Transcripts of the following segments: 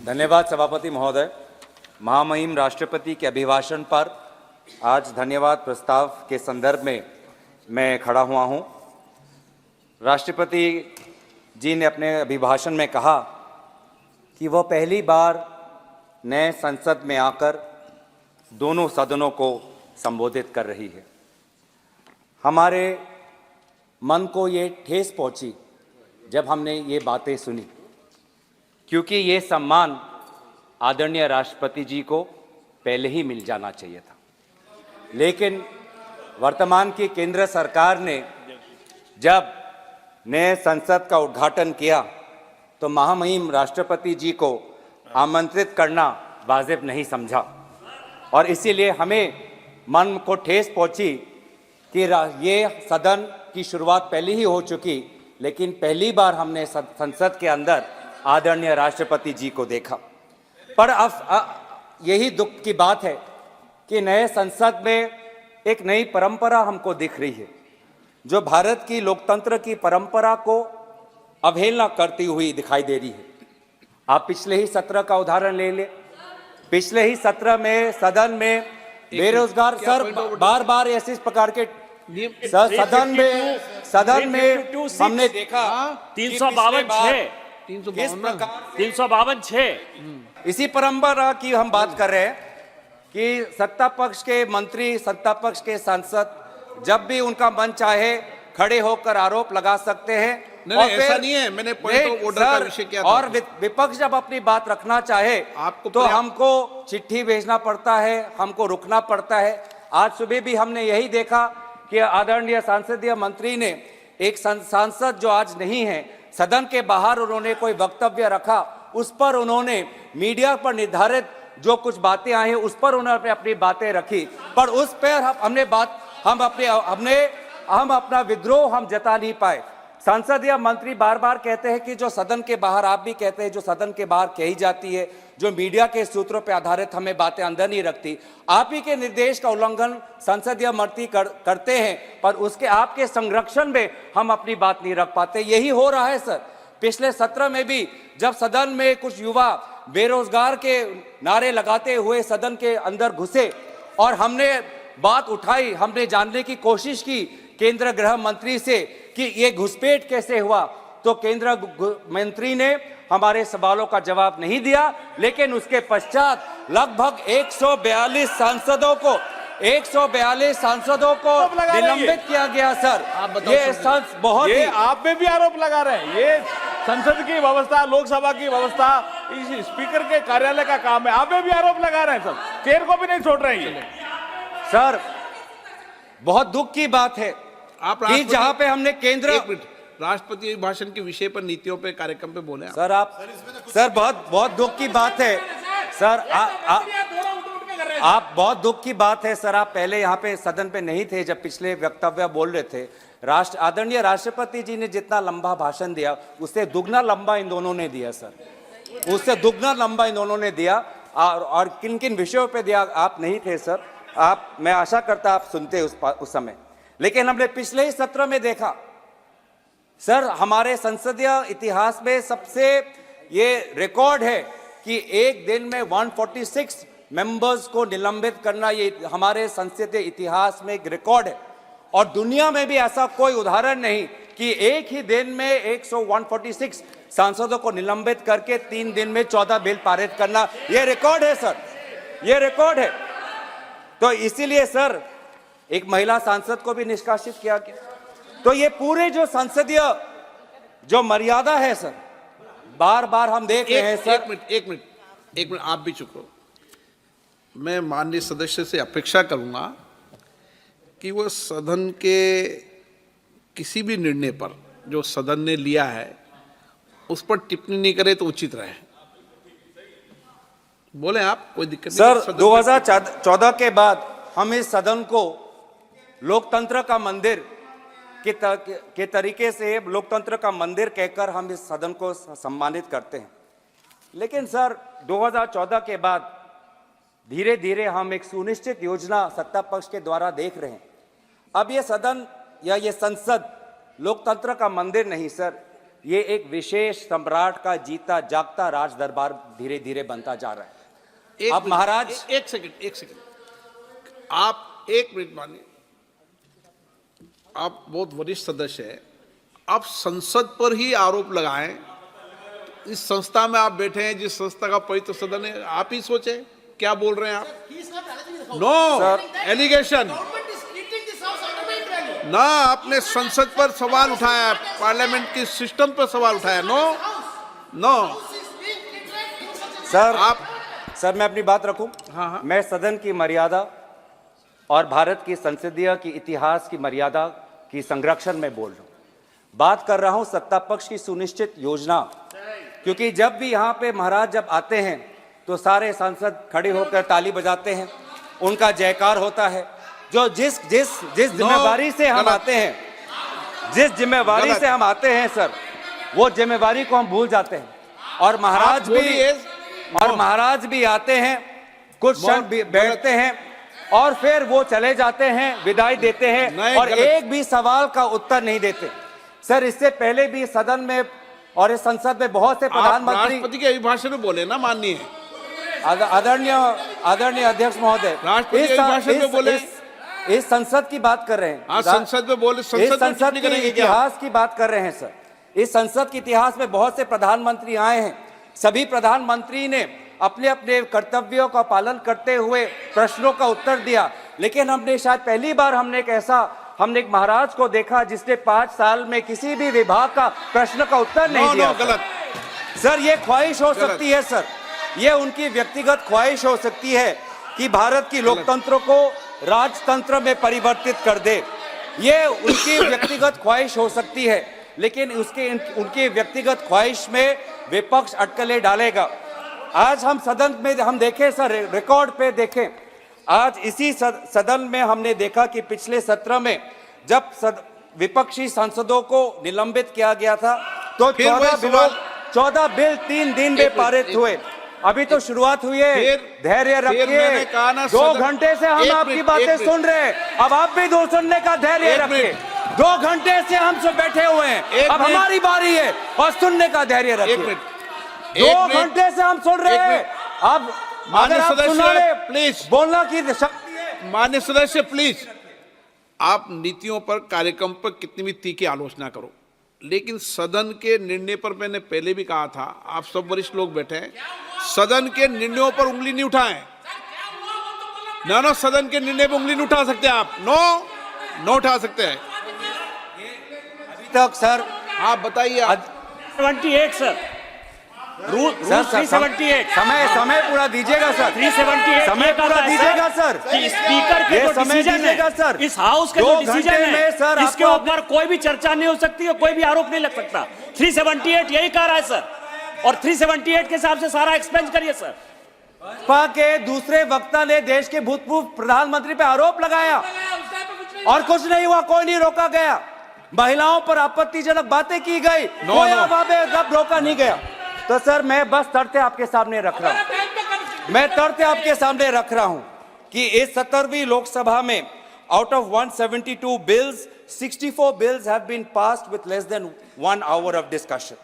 धन्यवाद सभापति महोदय। महामहिम राष्ट्रपति के अभिभाषण पर आज धन्यवाद प्रस्ताव के संदर्भ में मैं खड़ा हुआ हूं। राष्ट्रपति जी ने अपने अभिभाषण में कहा कि वह पहली बार नए संसद में आकर दोनों सदनों को संबोधित कर रही है। हमारे मन को ये ठेस पहुंची जब हमने ये बातें सुनी, क्योंकि ये सम्मान आदरणीय राष्ट्रपति जी को पहले ही मिल जाना चाहिए था। लेकिन वर्तमान की केंद्र सरकार ने जब नए संसद का उद्घाटन किया तो महामहिम राष्ट्रपति जी को आमंत्रित करना वाजिब नहीं समझा, और इसीलिए हमें मन को ठेस पहुंची कि ये सदन की शुरुआत पहले ही हो चुकी, लेकिन पहली बार हमने संसद के अंदर आदरणीय राष्ट्रपति जी को देखा। पर अब यही दुख की बात है कि नए संसद में एक नई परंपरा हमको दिख रही है, जो भारत की लोकतंत्र की परंपरा को अवहेलना करती हुई दिखाई दे रही है। आप पिछले ही सत्र का उदाहरण ले ले। पिछले ही सत्र में सदन में बेरोजगार सर बार बार ऐसे प्रकार के सदन में हमने देखा 352 इसी परंपरा की हम बात कर रहे हैं कि सत्ता पक्ष के मंत्री, सत्ता पक्ष के सांसद जब भी उनका मन चाहे खड़े होकर आरोप लगा सकते हैं। नहीं, ऐसा नहीं है। मैंने पॉइंट ऑफ ऑर्डर का विषय किया था। और विपक्ष जब अपनी बात रखना चाहे तो हमको चिट्ठी भेजना पड़ता है, हमको रुकना पड़ता है। आज सुबह भी हमने यही देखा कि आदरणीय सांसदीय मंत्री ने एक सांसद जो आज नहीं है, सदन के बाहर उन्होंने कोई वक्तव्य रखा, उस पर उन्होंने मीडिया पर निर्धारित जो कुछ बातें आई हैं उस पर उन्होंने अपनी बातें रखी, पर उस पर हम अपना विद्रोह हम जता नहीं पाए। संसदीय मंत्री बार बार कहते हैं कि जो सदन के बाहर, आप भी कहते हैं जो सदन के बाहर कही जाती है, जो मीडिया के सूत्रों पर आधारित हमें बातें अंदर नहीं रखती। आप ही के निर्देश का उल्लंघन संसदीय मंत्री करते हैं, पर उसके आपके संरक्षण में हम अपनी बात नहीं रख पाते। यही हो रहा है सर। पिछले सत्र में भी जब सदन में कुछ युवा बेरोजगार के नारे लगाते हुए सदन के अंदर घुसे और हमने बात उठाई, हमने जानने की कोशिश की केंद्र गृह मंत्री से कि ये घुसपैठ कैसे हुआ, तो केंद्र मंत्री ने हमारे सवालों का जवाब नहीं दिया। लेकिन उसके पश्चात लगभग 142 सांसदों को निलंबित किया गया सर। ये बहुत ये आप में भी आरोप लगा रहे हैं। ये संसद की व्यवस्था, लोकसभा की व्यवस्था, इस स्पीकर के कार्यालय का काम है। आप में भी आरोप लगा रहे हैं सर, चेयर को भी नहीं छोड़ रहे हैं सर। बहुत दुख की बात है कि जहां पे हमने केंद्र राष्ट्रपति भाषण के विषय पर, नीतियों पे, कार्यक्रम पे बोले सर। सर बहुत दुख की बात है सर। आप बहुत दुख की बात है सर। आप पहले यहाँ पे सदन पे नहीं थे जब पिछले वक्तव्य बोल रहे थे। आदरणीय राष्ट्रपति जी ने जितना लंबा भाषण दिया उससे दुगना लंबा इन दोनों ने दिया सर। उससे दुगना लंबा इन दोनों ने दिया। और किन किन विषयों पे दिया आप नहीं थे सर। मैं आशा करता आप सुनते उस समय। लेकिन हमने पिछले ही सत्र में देखा सर, हमारे संसदीय इतिहास में सबसे ये रिकॉर्ड है कि एक दिन में 146 मेंबर्स को निलंबित करना, ये हमारे संसदीय इतिहास में एक रिकॉर्ड है। और दुनिया में भी ऐसा कोई उदाहरण नहीं कि एक ही दिन में 146 सांसदों को निलंबित करके 3 दिन में 14 बिल पारित करना, ये रिकॉर्ड है सर। ये रिकॉर्ड है। तो इसीलिए सर एक महिला सांसद को भी निष्कासित किया गया। तो ये पूरे जो संसदीय जो मर्यादा है सर, बार बार हम देख रहे हैं सर। एक मिनट आप भी चुप रहो। मैं माननीय सदस्य से अपेक्षा करूंगा कि वो सदन के किसी भी निर्णय पर जो सदन ने लिया है उस पर टिप्पणी नहीं करे तो उचित रहे। बोले आप, कोई दिक्कत नहीं सर। 2014 के बाद हम इस सदन को लोकतंत्र का मंदिर के तरीके से लोकतंत्र का मंदिर कहकर हम इस सदन को सम्मानित करते हैं। लेकिन सर 2014 के बाद धीरे धीरे हम एक सुनिश्चित योजना सत्ता पक्ष के द्वारा देख रहे हैं। अब ये सदन या ये संसद लोकतंत्र का मंदिर नहीं सर, ये एक विशेष सम्राट का जीता जागता राज दरबार धीरे धीरे बनता जा रहा है। अब महाराज एक सेकंड आप एक मिनट मानिए, आप बहुत वरिष्ठ सदस्य हैं, आप संसद पर ही आरोप लगाएं। इस संस्था में आप बैठे हैं, जिस संस्था का पवित्र सदन है, आप ही सोचे क्या बोल रहे हैं आप। नो एलिगेशन ना, आपने संसद पर सवाल उठाया, पार्लियामेंट की सिस्टम पर सवाल उठाया। नो सर मैं अपनी बात रखूं। हाँ। मैं सदन की मर्यादा और भारत की संसदीय की इतिहास की मर्यादा की संरक्षण में बोल रहा हूं। बात कर रहा हूं सत्ता पक्ष की सुनिश्चित योजना, क्योंकि जब भी यहाँ पे महाराज जब आते हैं तो सारे सांसद खड़े होकर ताली बजाते हैं, उनका जयकार होता है। जो जिस जिम्मेवारी से हम आते हैं, जिस जिम्मेवारी से हम आते हैं सर, वो जिम्मेवारी को हम भूल जाते हैं। और महाराज भी आते हैं, कुछ क्षण बैठते हैं और फिर वो चले जाते हैं, विदाई देते हैं और एक भी सवाल का उत्तर नहीं देते। सर इससे पहले भी सदन में और इस संसद में बहुत से प्रधानमंत्री राष्ट्रपति के अभिभाषण में बोले ना, माननीय आदरणीय अध्यक्ष महोदय, इस संसद की बात कर रहे हैं। संसद में बोले, संसद के इतिहास की बात कर रहे हैं सर। इस संसद के इतिहास में बहुत से प्रधानमंत्री आए हैं, सभी प्रधानमंत्री ने अपने अपने कर्तव्यों का पालन करते हुए प्रश्नों का उत्तर दिया, लेकिन हमने शायद पहली बार हमने एक महाराज को देखा जिसने 5 साल में किसी भी विभाग का प्रश्न का उत्तर नहीं दिया। गलत सर, ये ख्वाहिश हो सकती है सर, ये उनकी व्यक्तिगत ख्वाहिश हो सकती है कि भारत की लोकतंत्र को राजतंत्र में परिवर्तित कर दे। ये उनकी व्यक्तिगत ख्वाहिश हो सकती है, लेकिन उनकी व्यक्तिगत ख्वाहिश में विपक्ष अटकलें डालेगा। आज हम सदन में हम देखें सर, रिकॉर्ड पे देखें, आज इसी सदन में हमने देखा कि पिछले सत्र में जब विपक्षी सांसदों को निलंबित किया गया था तो 14 बिल 3 दिन में पारित हुए। अभी तो शुरुआत हुई है, धैर्य रखिए। 2 घंटे से हम आपकी बातें सुन रहे हैं, अब आप भी दो सुनने का धैर्य रखिए। 2 घंटे से हम सब बैठे हुए हैं, अब हमारी बारी है और सुनने का धैर्य रखिए। 2 घंटे से हम सुन रहे हैं, अब माननीय सदस्य प्लीज, बोलना की शक्ति है। माननीय सदस्य प्लीज, आप नीतियों पर, कार्यक्रम पर कितनी भी तीखी आलोचना करो, लेकिन सदन के निर्णय पर मैंने पहले भी कहा था, आप सब वरिष्ठ लोग बैठे हैं, सदन के निर्णयों पर उंगली नहीं उठाएं। ना सदन के निर्णय पर उंगली नहीं उठा सकते आप। नो उठा सकते हैं अभी तक सर। आप बताइए। 78 सर, रूल 378। समय पूरा दीजिएगा सर। 378 समय पूरा दीजिएगा सर। स्पीकर के जो डिसीजन है सर, इस हाउस के जो डिसीजन है सर, इसके ऊपर कोई भी चर्चा नहीं हो सकती है, कोई भी आरोप नहीं लग सकता। 378 यही कह रहा है सर, और 378 के हिसाब से सारा एक्सपेंस करिए सर। भाजपा के दूसरे वक्ता ने देश के भूतपूर्व प्रधानमंत्री पे आरोप लगाया और कुछ नहीं हुआ, कोई नहीं रोका गया। महिलाओं पर आपत्तिजनक बातें की गई, कोई जब रोका नहीं गया। तो सर मैं बस तथ्य आपके सामने रख रहा हूं, मैं तथ्य आपके सामने रख रहा हूं कि इस 17वीं लोकसभा में out of 172 bills, 64 bills have been passed with less than 1 hour of discussion.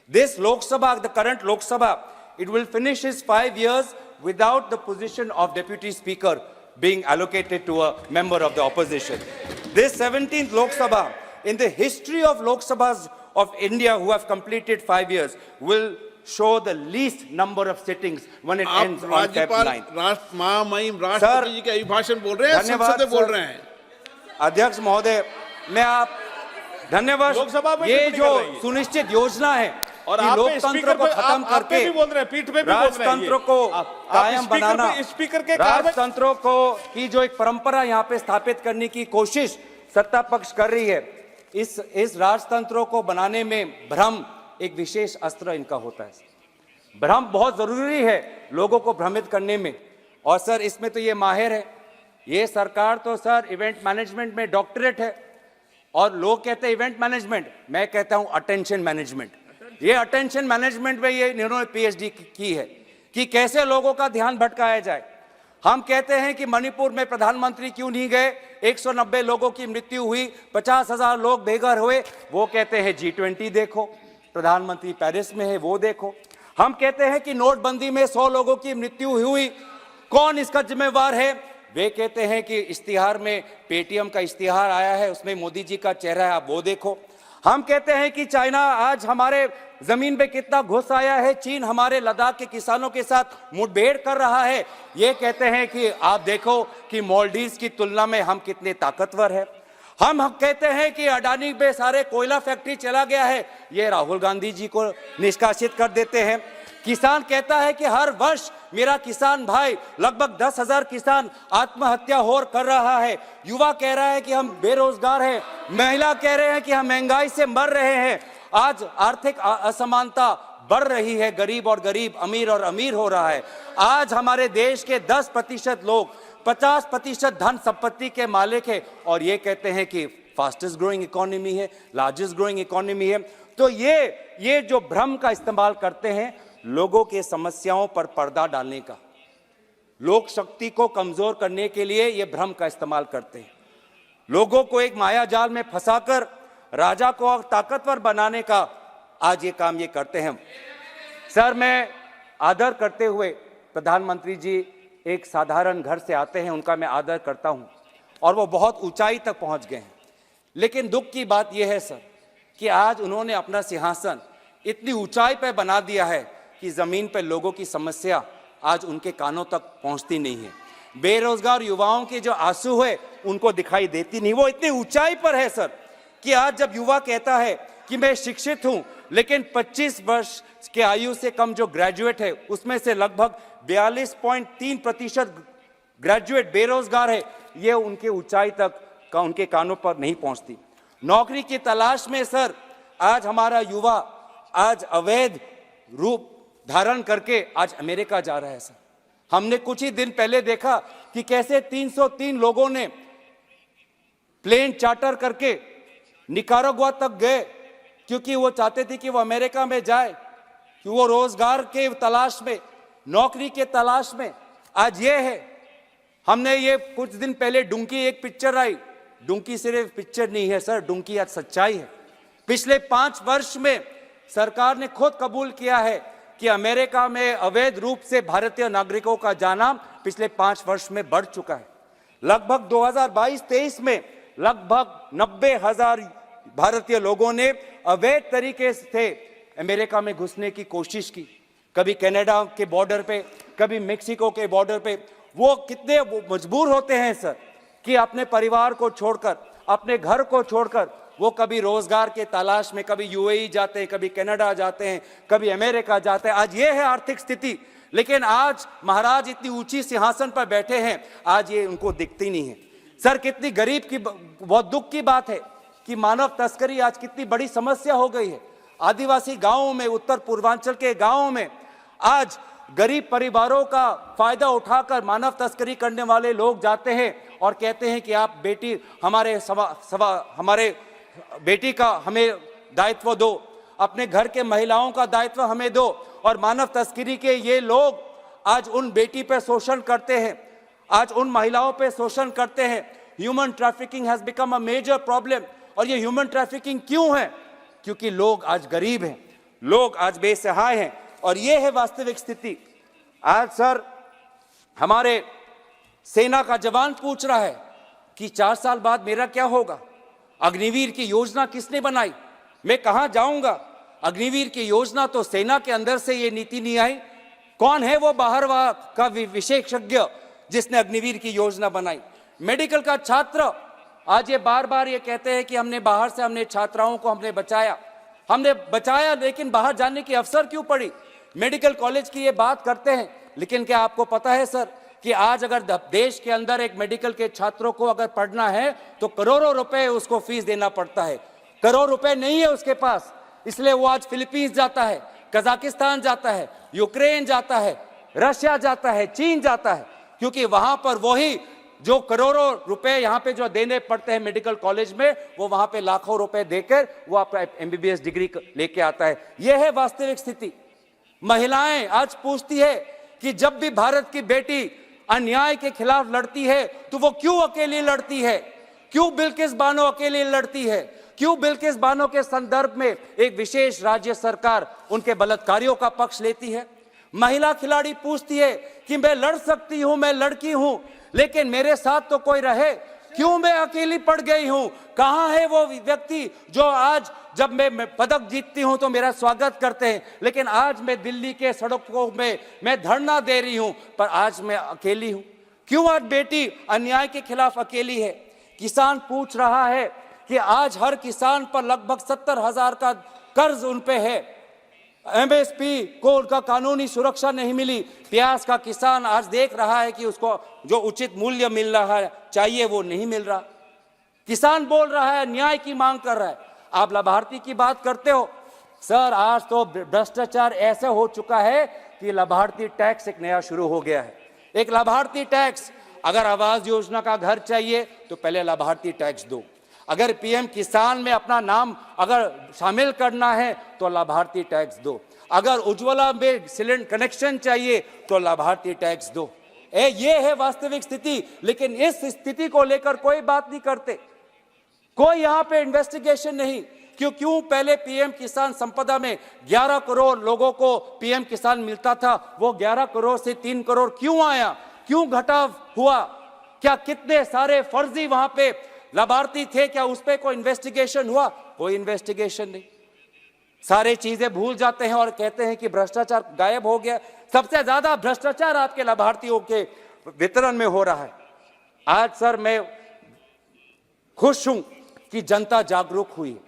This Lok Sabha, the current Lok Sabha, it will finish its 5 years without the position of Deputy Speaker being allocated to a member of the opposition. This 17th Lok Sabha, in the history of Lok Sabhas of India who have completed 5 years, will show the least number of sittings when it ends on Feb 9th. महामहिम राष्ट्रपति जी के अभिभाषण बोल रहे हैं, संसद में बोल रहे हैं। अध्यक्ष महोदय, मैं आप धन्यवाद। लोकसभा में ये जो सुनिश्चित योजना है और कि लोकतंत्र को खत्म करके बोल रहे हैं, पीठ पे भी राजतंत्र को कायम बनाना, स्पीकर के राजतंत्र को की जो एक परंपरा यहाँ पे स्थापित करने की कोशिश सत्ता पक्ष कर रही है, इस राजतंत्र को बनाने में भ्रम एक विशेष अस्त्र इनका होता है। भ्रम बहुत जरूरी है लोगों को भ्रमित करने में, और सर इसमें तो ये माहिर है। ये सरकार तो सर इवेंट मैनेजमेंट में डॉक्टरेट है, और लोग कहते हैं इवेंट मैनेजमेंट, मैं कहता हूं अटेंशन मैनेजमेंट। ये अटेंशन मैनेजमेंट में ये इन्होंने पीएचडी की है कि कैसे लोगों का ध्यान भटकाया जाए। हम कहते हैं कि मणिपुर में प्रधानमंत्री क्यों नहीं गए, 190 लोगों की मृत्यु हुई, 50,000 लोग बेघर हुए, वो कहते हैं G20 देखो। प्रधानमंत्री पेरिस में है वो देखो। हम कहते हैं कि नोटबंदी में 100 लोगों की मृत्यु हुई, कौन इसका जिम्मेवार है? वे कहते हैं कि इश्तिहार में पेटीएम का इश्तिहार आया है, उसमें मोदी जी का चेहरा है, आप वो देखो। हम कहते हैं कि चाइना आज हमारे जमीन पे कितना घुस आया है, चीन हमारे लद्दाख के किसानों के साथ मुठभेड़ कर रहा है, ये कहते हैं कि आप देखो कि मालदीव की तुलना में हम कितने ताकतवर हैं। हम कहते हैं कि अडानी पे सारे कोयला फैक्ट्री चला गया है, ये राहुल गांधी जी को निष्कासित कर देते हैं। किसान कहता है कि हर वर्ष मेरा किसान भाई लगभग 10,000 किसान आत्महत्या हो कर रहा है। युवा कह रहा है कि हम बेरोजगार हैं, महिला कह रहे हैं कि हम महंगाई से मर रहे हैं। आज आर्थिक असमानता बढ़ रही है, गरीब और गरीब, अमीर और अमीर हो रहा है। आज हमारे देश के 10% लोग 50% धन संपत्ति के मालिक है और ये कहते हैं कि फास्टेस्ट ग्रोइंग इकोनॉमी है, लार्जेस्ट ग्रोइंग इकोनॉमी है। तो ये जो भ्रम का इस्तेमाल करते हैं लोगों के समस्याओं पर पर्दा डालने का, लोक शक्ति को कमजोर करने के लिए ये भ्रम का इस्तेमाल करते हैं, लोगों को एक माया जाल में फंसाकर राजा को ताकतवर बनाने का आज ये काम ये करते हैं। सर, मैं आदर करते हुए, प्रधानमंत्री जी एक साधारण घर से आते हैं, उनका मैं आदर करता हूं और वो बहुत ऊंचाई तक पहुंच गए हैं। लेकिन दुख की बात यह है सर कि आज उन्होंने अपना सिंहासन इतनी ऊंचाई पर बना दिया है कि जमीन पर लोगों की समस्या आज उनके कानों तक पहुंचती नहीं है। बेरोजगार युवाओं के जो आंसू है उनको दिखाई देती नहीं। वो इतनी ऊंचाई पर है सर कि आज जब युवा कहता है कि मैं शिक्षित हूं, लेकिन 25 वर्ष के आयु से कम जो ग्रेजुएट है उसमें से लगभग 42.3% ग्रेजुएट बेरोजगार है, ये उनके ऊंचाई तक का उनके कानों पर नहीं पहुंचती। नौकरी की तलाश में सर आज हमारा युवा आज अवैध रूप धारण करके आज अमेरिका जा रहा है सर। हमने कुछ ही दिन पहले देखा कि कैसे 303 लोगों ने प्लेन चार्टर करके निकारागुआ तक गए क्योंकि वो चाहते थे कि वो अमेरिका में जाए, कि वो रोजगार के तलाश में, नौकरी के तलाश में। आज ये है, हमने ये कुछ दिन पहले डुंकी एक पिक्चर आई, डुंकी सिर्फ पिक्चर नहीं है सर, डुंकी आज सच्चाई है। पिछले 5 वर्ष में सरकार ने खुद कबूल किया है कि अमेरिका में अवैध रूप से भारतीय नागरिकों का जाना पिछले 5 वर्ष में बढ़ चुका है। लगभग 2022-23 में लगभग 90,000 भारतीय लोगों ने अवैध तरीके से अमेरिका में घुसने की कोशिश की, कभी कनाडा के बॉर्डर पे, कभी मेक्सिको के बॉर्डर पे। वो कितने मजबूर होते हैं सर कि अपने परिवार को छोड़कर, अपने घर को छोड़कर वो कभी रोजगार के तलाश में कभी यूएई जाते हैं, कभी कनाडा जाते हैं, कभी अमेरिका जाते हैं। आज ये है आर्थिक स्थिति। लेकिन आज महाराज इतनी ऊंची सिंहासन पर बैठे हैं, आज ये उनको दिखती नहीं है। सर, कितनी गरीब की, बहुत दुख की बात है कि मानव तस्करी आज कितनी बड़ी समस्या हो गई है। आदिवासी गांवों में, उत्तर पूर्वांचल के गांवों में आज गरीब परिवारों का फायदा उठाकर मानव तस्करी करने वाले लोग जाते हैं और कहते हैं कि आप बेटी हमारे बेटी का हमें दायित्व दो, अपने घर के महिलाओं का दायित्व हमें दो। और मानव तस्करी के ये लोग आज उन बेटी पे शोषण करते हैं, आज उन महिलाओं पे शोषण करते हैं। Human trafficking has become a major problem. और ये ह्यूमन ट्रैफिकिंग क्यों है? क्योंकि लोग आज गरीब हैं, लोग आज बेसहाय हैं और ये है वास्तविक स्थिति। आज सर हमारे सेना का जवान पूछ रहा है कि 4 साल बाद मेरा क्या होगा? अग्निवीर की योजना किसने बनाई? मैं कहां जाऊंगा? अग्निवीर की योजना तो सेना के अंदर से ये नीति नहीं आई। कौन है वो बाहर का विशेषज्ञ जिसने अग्निवीर की योजना बनाई? मेडिकल का छात्र आज ये बार बार ये कहते हैं कि हमने बाहर से हमने छात्राओं को हमने बचाया, लेकिन बाहर जाने की अवसर क्यों पड़ी? मेडिकल कॉलेज की ये बात करते हैं, लेकिन क्या आपको पता है सर कि आज अगर देश के अंदर एक मेडिकल के छात्रों को अगर पढ़ना है तो करोड़ों रुपए उसको फीस देना पड़ता है। करोड़ रुपए नहीं है उसके पास, इसलिए वो आज फिलीपींस जाता है, कजाकिस्तान जाता है, यूक्रेन जाता है, रशिया जाता है, चीन जाता है, क्योंकि वहां पर वही जो करोड़ों रुपए यहाँ पे जो देने पड़ते हैं मेडिकल कॉलेज में, वो वहां पे लाखों रुपए देकर वो अपना MBBS डिग्री लेके आता है। यह है वास्तविक स्थिति। महिलाएं आज पूछती है कि जब भी भारत की बेटी अन्याय के खिलाफ लड़ती है तो वो क्यों अकेली लड़ती है? क्यों बिल्किस बानो अकेली लड़ती है? क्यों बिल्किस बानो के संदर्भ में एक विशेष राज्य सरकार उनके बलात्कारियों का पक्ष लेती है? महिला खिलाड़ी पूछती है कि मैं लड़ सकती हूं, मैं लड़की हूं, लेकिन मेरे साथ तो कोई रहे, क्यों मैं अकेली पड़ गई हूं? कहां है वो व्यक्ति जो आज जब मैं पदक जीतती हूं तो मेरा स्वागत करते हैं, लेकिन आज मैं दिल्ली के सड़कों में मैं धरना दे रही हूं, पर आज मैं अकेली हूं? क्यों आज बेटी अन्याय के खिलाफ अकेली है? किसान पूछ रहा है कि आज हर किसान पर लगभग 70,000 का कर्ज उन पे है, एमएसपी को उनका कानूनी सुरक्षा नहीं मिली। प्याज का किसान आज देख रहा है कि उसको जो उचित मूल्य मिल रहा है चाहिए वो नहीं मिल रहा। किसान बोल रहा है, न्याय की मांग कर रहा है। आप लाभार्थी की बात करते हो सर, आज तो भ्रष्टाचार ऐसा हो चुका है कि लाभार्थी टैक्स एक नया शुरू हो गया है। एक लाभार्थी टैक्स, अगर आवास योजना का घर चाहिए तो पहले लाभार्थी टैक्स दो, अगर पीएम किसान में अपना नाम अगर शामिल करना है तो लाभार्थी टैक्स दो, अगर उज्ज्वला में सिलेंडर कनेक्शन चाहिए तो लाभार्थी टैक्स दो। ये है वास्तविक स्थिति, लेकिन इस स्थिति को लेकर कोई बात नहीं करते, कोई यहाँ पे इन्वेस्टिगेशन नहीं। क्यों पहले पीएम किसान संपदा में 11 करोड़ लोगों को पीएम किसान मिलता था, वो 11 करोड़ से 3 करोड़ क्यों आया? क्यों घटाव हुआ? क्या कितने सारे फर्जी वहां पे लाभार्थी थे? क्या उस पर कोई इन्वेस्टिगेशन हुआ? कोई इन्वेस्टिगेशन नहीं। सारे चीजें भूल जाते हैं और कहते हैं कि भ्रष्टाचार गायब हो गया। सबसे ज्यादा भ्रष्टाचार आपके लाभार्थियों के वितरण में हो रहा है। आज सर मैं खुश हूं कि जनता जागरूक हुई है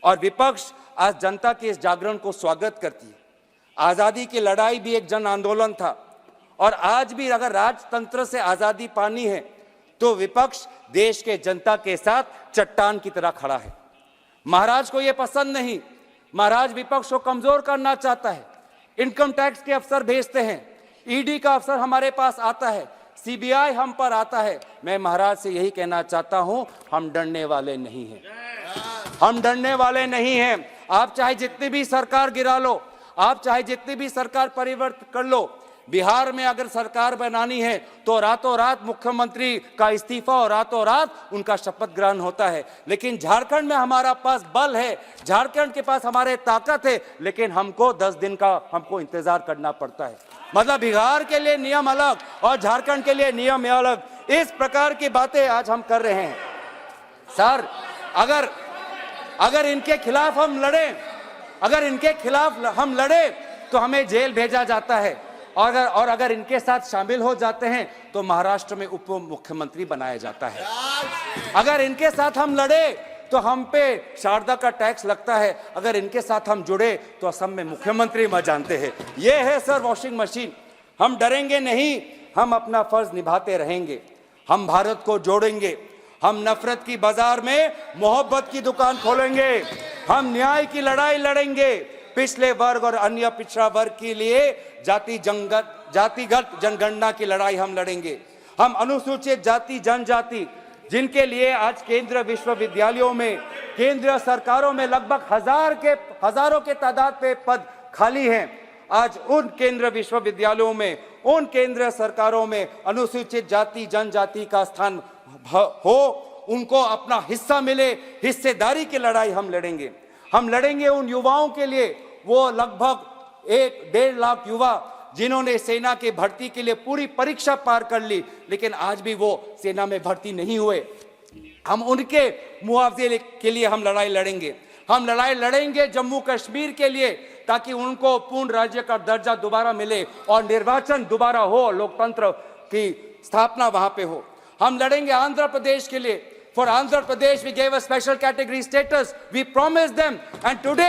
और विपक्ष आज जनता के इस जागरण को स्वागत करती है। आजादी की लड़ाई भी एक जन आंदोलन था और आज भी अगर राजतंत्र से आजादी पानी है तो विपक्ष देश के जनता के साथ चट्टान की तरह खड़ा है। महाराज को यह पसंद नहीं, महाराज विपक्ष को कमजोर करना चाहता है। इनकम टैक्स के अफसर भेजते हैं, ईडी का अफसर हमारे पास आता है, सीबीआई हम पर आता है। मैं महाराज से यही कहना चाहता हूं, हम डरने वाले नहीं हैं, हम डरने वाले नहीं हैं। आप चाहे जितनी भी सरकार गिरा लो, आप चाहे जितनी भी सरकार परिवर्तन कर लो, बिहार में अगर सरकार बनानी है तो रातों रात मुख्यमंत्री का इस्तीफा और रातों रात उनका शपथ ग्रहण होता है। लेकिन झारखंड में हमारा पास बल है, झारखंड के पास हमारे ताकत है, लेकिन हमको 10 दिन का हमको इंतजार करना पड़ता है। मतलब बिहार के लिए नियम अलग और झारखंड के लिए नियम अलग। इस प्रकार की बातें आज हम कर रहे हैं। सर अगर इनके खिलाफ हम लड़े, अगर इनके खिलाफ हम लड़े तो हमें जेल भेजा जाता है और अगर इनके साथ शामिल हो जाते हैं तो महाराष्ट्र में उप मुख्यमंत्री बनाया जाता है। अगर इनके साथ हम लड़े तो हम पे शारदा का टैक्स लगता है, अगर इनके साथ हम जुड़े तो असम में मुख्यमंत्री मर जानते हैं। ये है सर वॉशिंग मशीन। हम डरेंगे नहीं, हम अपना फर्ज निभाते रहेंगे, हम भारत को जोड़ेंगे, हम नफरत की बाजार में मोहब्बत की दुकान खोलेंगे, हम न्याय की लड़ाई लड़ेंगे, पिछले वर्ग और अन्य पिछड़ा वर्ग के लिए जातिगत जनगणना की लड़ाई हम लड़ेंगे। हम अनुसूचित जाति जनजाति जिनके लिए आज केंद्र विश्वविद्यालयों में, केंद्र सरकारों में लगभग हजारों के तादाद पे पद खाली हैं, आज उन केंद्र विश्वविद्यालयों में, उन केंद्र सरकारों में अनुसूचित जाति जनजाति का स्थान हो, उनको अपना हिस्सा मिले, हिस्सेदारी की लड़ाई हम लड़ेंगे। हम लड़ेंगे उन युवाओं के लिए, वो लगभग 1-1.5 लाख युवा जिन्होंने सेना के भर्ती के लिए पूरी परीक्षा पार कर ली, लेकिन आज भी वो सेना में भर्ती नहीं हुए। हम उनके मुआवजे के लिए हम लड़ाई लड़ेंगे। हम लड़ाई लड़ेंगे जम्मू कश्मीर के लिए, ताकि उनको पूर्ण राज्य का दर्जा दोबारा मिले और निर्वाचन दोबारा हो, लोकतंत्र की स्थापना वहां पे हो। हम लड़ेंगे आंध्र प्रदेश के लिए। For Andhra Pradesh, we gave a special category status. We promised them, and today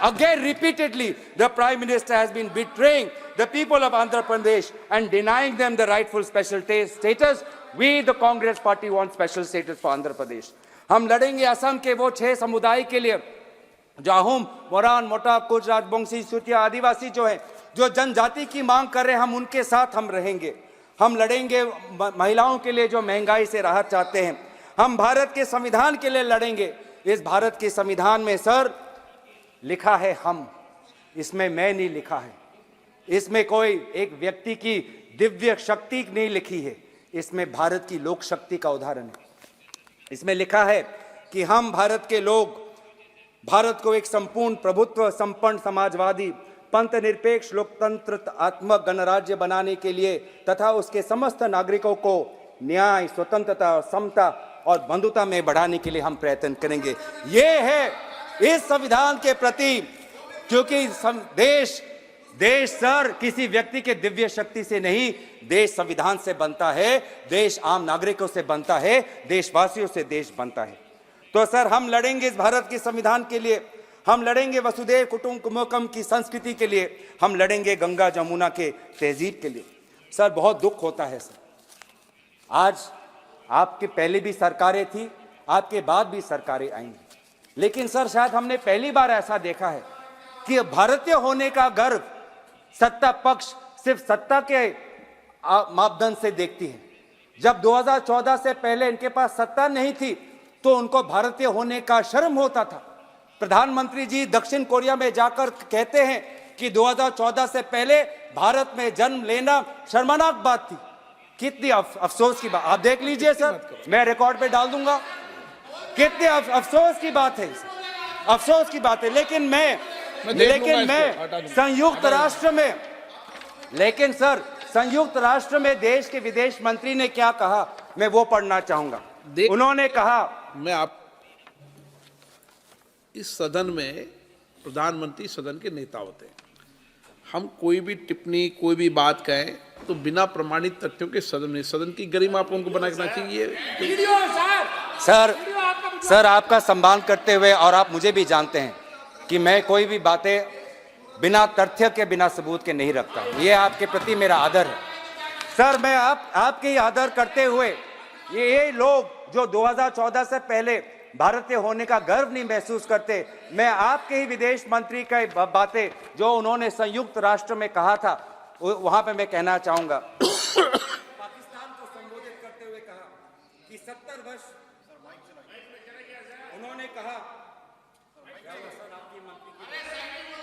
again repeatedly, the Prime Minister has been betraying the people of Andhra Pradesh and denying them the rightful special status. We, the Congress Party, want special status for Andhra Pradesh. हम लड़ेंगे असम के वो 6 समुदाय के लिए, जाहुम, मोरान, मोटा, कुच, राजबंशी, सूतिया, आदिवासी जो है, जो जनजाति की मांग कर रहे हैं, हम उनके साथ हम रहेंगे। हम लड़ेंगे महिलाओं के लिए जो महंगाई से राहत चाहते हैं। हम भारत के संविधान के लिए लड़ेंगे। इस भारत के संविधान में सर लिखा है हम, इसमें मैं नहीं लिखा है, इसमें कोई एक व्यक्ति की दिव्य शक्ति नहीं लिखी है, इसमें भारत की लोक शक्ति का उदाहरण है। इसमें लिखा है कि हम भारत के लोग भारत को एक संपूर्ण प्रभुत्व संपन्न समाजवादी पंथ निरपेक्ष लोकतंत्रात्मक गणराज्य बनाने के लिए तथा उसके समस्त नागरिकों को न्याय, स्वतंत्रता, समता और बंधुता में बढ़ाने के लिए हम प्रयत्न करेंगे। ये है इस संविधान के प्रति, क्योंकि देश सर किसी व्यक्ति के दिव्य शक्ति से नहीं, देश संविधान से बनता है, देश आम नागरिकों से बनता है, देशवासियों से देश बनता है। तो सर हम लड़ेंगे इस भारत के संविधान के लिए, हम लड़ेंगे वसुधैव कुटुंबकम की संस्कृति के लिए, हम लड़ेंगे गंगा जमुना के तहजीब के लिए। सर बहुत दुख होता है सर, आज आपके पहले भी सरकारें थी, आपके बाद भी सरकारें आएंगी, लेकिन सर शायद हमने पहली बार ऐसा देखा है कि भारतीय होने का गर्व सत्ता पक्ष सिर्फ सत्ता के मापदंड से देखती है। जब 2014 से पहले इनके पास सत्ता नहीं थी तो उनको भारतीय होने का शर्म होता था। प्रधानमंत्री जी दक्षिण कोरिया में जाकर कहते हैं कि 2014 से पहले भारत में जन्म लेना शर्मनाक बात थी। कितनी अफसोस की बात, आप देख लीजिए सर, मैं रिकॉर्ड पे डाल दूंगा, कितने अफसोस की बात है, अफसोस की बात है। लेकिन मैं संयुक्त राष्ट्र में देश के विदेश मंत्री ने क्या कहा, मैं वो पढ़ना चाहूंगा। उन्होंने कहा, इस सदन में प्रधानमंत्री सदन के नेता होते हैं, हम कोई भी टिप्पणी कोई भी बात कहें तो बिना प्रमाणित तथ्यों के सदन की गरिमा आप उनको बनाना चाहिए। सर आपका सम्मान करते हुए, और आप मुझे भी जानते हैं कि मैं कोई भी बातें बिना तथ्य के बिना सबूत के नहीं रखता, ये आपके प्रति मेरा आदर है। सर मैं आपके ही आदर करते हुए ये लोग जो 2014 से पहले भारतीय होने का गर्व नहीं महसूस करते, मैं आपके ही विदेश मंत्री की बातें जो उन्होंने संयुक्त राष्ट्र में कहा था वहां पे मैं कहना चाहूंगा। पाकिस्तान को संबोधित करते हुए कहा कि 70 वर्ष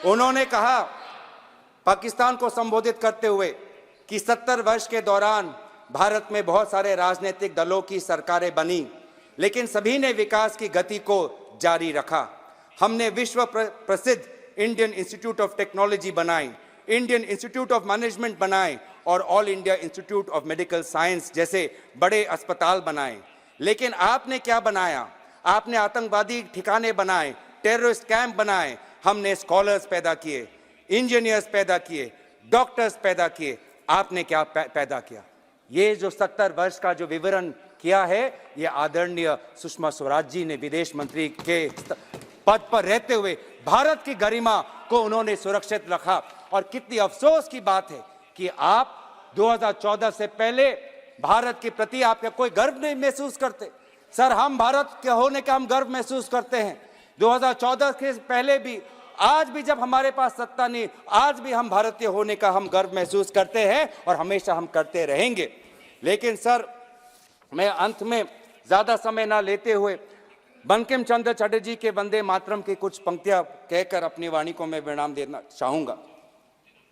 उन्होंने कहा पाकिस्तान को संबोधित करते हुए कि 70 वर्ष के दौरान भारत में बहुत सारे राजनीतिक दलों की सरकारें बनी, लेकिन सभी ने विकास की गति को जारी रखा। हमने विश्व प्रसिद्ध इंडियन इंस्टीट्यूट ऑफ टेक्नोलॉजी बनाए, इंडियन इंस्टीट्यूट ऑफ मैनेजमेंट बनाए और all India institute of medical science जैसे बड़े अस्पताल बनाए। लेकिन आपने क्या बनाया? आपने आतंकवादी ठिकाने बनाए, टेररिस्ट कैंप बनाए। हमने स्कॉलर्स पैदा किए, इंजीनियर्स पैदा किए, डॉक्टर्स पैदा किए। आपने क्या पैदा किया? ये जो 70 वर्ष का जो विवरण किया है, ये आदरणीय सुषमा स्वराज जी ने विदेश मंत्री के पद पर रहते हुए भारत की गरिमा को उन्होंने सुरक्षित रखा। और कितनी अफसोस की बात है कि आप 2014 से पहले भारत के प्रति आपका कोई गर्व नहीं महसूस करते। सर हम भारत के होने का हम गर्व महसूस करते हैं। 2014 के पहले भी, आज भी जब हमारे पास सत्ता नहीं, आज भी हम भारतीय होने का हम गर्व महसूस करते हैं और हमेशा हम करते रहेंगे। लेकिन सर मैं अंत में ज्यादा समय ना लेते हुए बंकिम चंद्र चटर्जी के वंदे मातरम की कुछ पंक्तियां कहकर अपनी वाणी को मैं विराम देना चाहूंगा।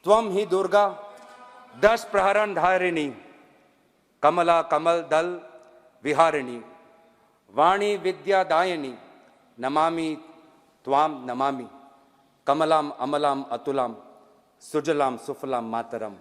त्वम ही दुर्गा दश प्रहरण धारिणी, कमला कमल दल विहारिणी, वाणी विद्यादायिनी, नमामि त्वाम नमामि, कमलाम अमलाम अतुलाम, सुजलाम सुफलाम मातरम,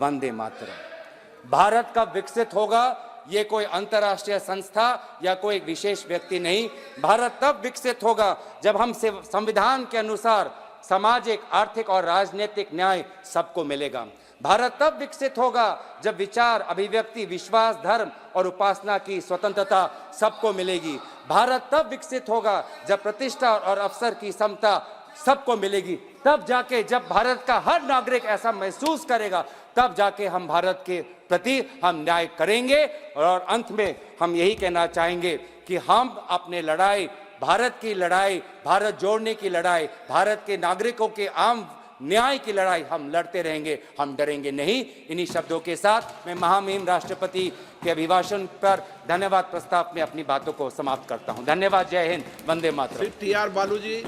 वंदे मातरम। भारत कब विकसित होगा? ये कोई अंतर्राष्ट्रीय संस्था या कोई विशेष व्यक्ति नहीं। भारत तब विकसित होगा जब हम संविधान के अनुसार सामाजिक, आर्थिक और राजनीतिक न्याय सबको मिलेगा। भारत तब विकसित होगा जब विचार, अभिव्यक्ति, विश्वास, धर्म और उपासना की स्वतंत्रता सबको मिलेगी। भारत तब विकसित होगा जब प्रतिष्ठा और अवसर की समता सबको मिलेगी। तब जाके जब भारत का हर नागरिक ऐसा महसूस करेगा, तब जाके हम भारत के प्रति हम न्याय करेंगे। और अंत में हम यही कहना चाहेंगे कि हम अपने लड़ाई, भारत की लड़ाई, भारत जोड़ने की लड़ाई, भारत के नागरिकों के आम न्याय की लड़ाई हम लड़ते रहेंगे, हम डरेंगे नहीं। इन्हीं शब्दों के साथ मैं महामहिम राष्ट्रपति के अभिभाषण पर धन्यवाद प्रस्ताव में अपनी बातों को समाप्त करता हूं। धन्यवाद। जय हिंद। वंदे मातरम। TR बालू जी।